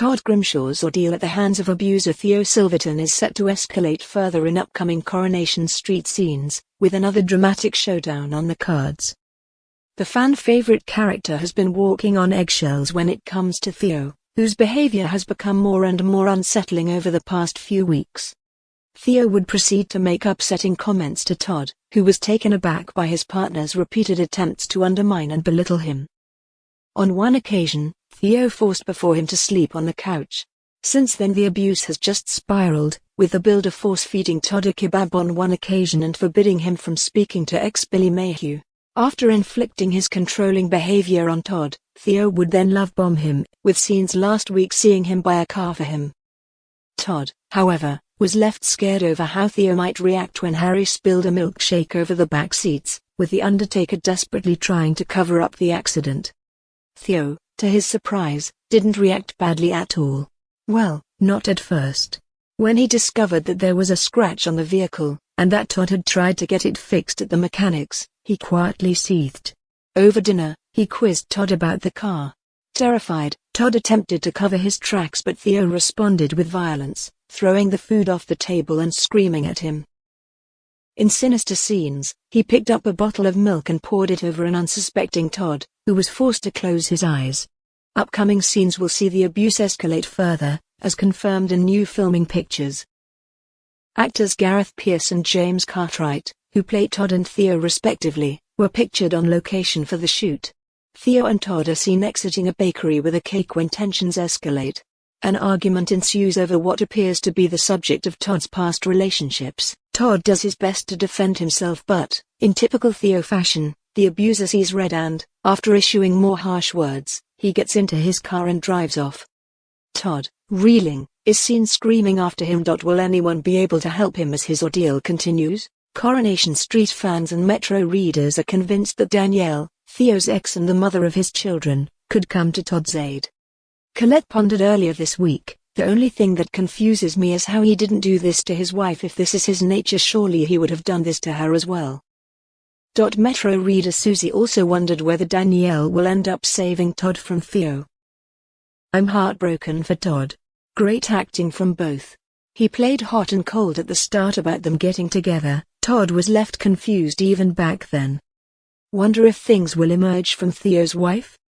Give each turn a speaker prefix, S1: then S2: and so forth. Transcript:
S1: Todd Grimshaw's ordeal at the hands of abuser Theo Silverton is set to escalate further in upcoming Coronation Street scenes, with another dramatic showdown on the cards. The fan-favorite character has been walking on eggshells when it comes to Theo, whose behavior has become more and more unsettling over the past few weeks. Theo would proceed to make upsetting comments to Todd, who was taken aback by his partner's repeated attempts to undermine and belittle him. On one occasion, Theo forced before him to sleep on the couch. Since then the abuse has just spiraled, with the builder force-feeding Todd a kebab on one occasion and forbidding him from speaking to ex-Billy Mayhew. After inflicting his controlling behavior on Todd, Theo would then love-bomb him, with scenes last week seeing him buy a car for him. Todd, however, was left scared over how Theo might react when Harry spilled a milkshake over the back seats, with the Undertaker desperately trying to cover up the accident. Theo, to his surprise, didn't react badly at all. Well, not at first. When he discovered that there was a scratch on the vehicle, and that Todd had tried to get it fixed at the mechanics, he quietly seethed. Over dinner, he quizzed Todd about the car. Terrified, Todd attempted to cover his tracks, but Theo responded with violence, throwing the food off the table and screaming at him. In sinister scenes, he picked up a bottle of milk and poured it over an unsuspecting Todd, who was forced to close his eyes. Upcoming scenes will see the abuse escalate further, as confirmed in new filming pictures. Actors Gareth Pearce and James Cartwright, who play Todd and Theo respectively, were pictured on location for the shoot. Theo and Todd are seen exiting a bakery with a cake when tensions escalate. An argument ensues over what appears to be the subject of Todd's past relationships. Todd does his best to defend himself, but, in typical Theo fashion, the abuser sees red and, after issuing more harsh words, he gets into his car and drives off. Todd, reeling, is seen screaming after him. Will anyone be able to help him as his ordeal continues? Coronation Street fans and Metro readers are convinced that Danielle, Theo's ex and the mother of his children, could come to Todd's aid. Colette pondered earlier this week, "The only thing that confuses me is how he didn't do this to his wife. If this is his nature, surely he would have done this to her as well." Metro reader Susie also wondered whether Danielle will end up saving Todd from Theo. "I'm heartbroken for Todd. Great acting from both. He played hot and cold at the start about them getting together. Todd was left confused even back then. Wonder if things will emerge from Theo's wife?"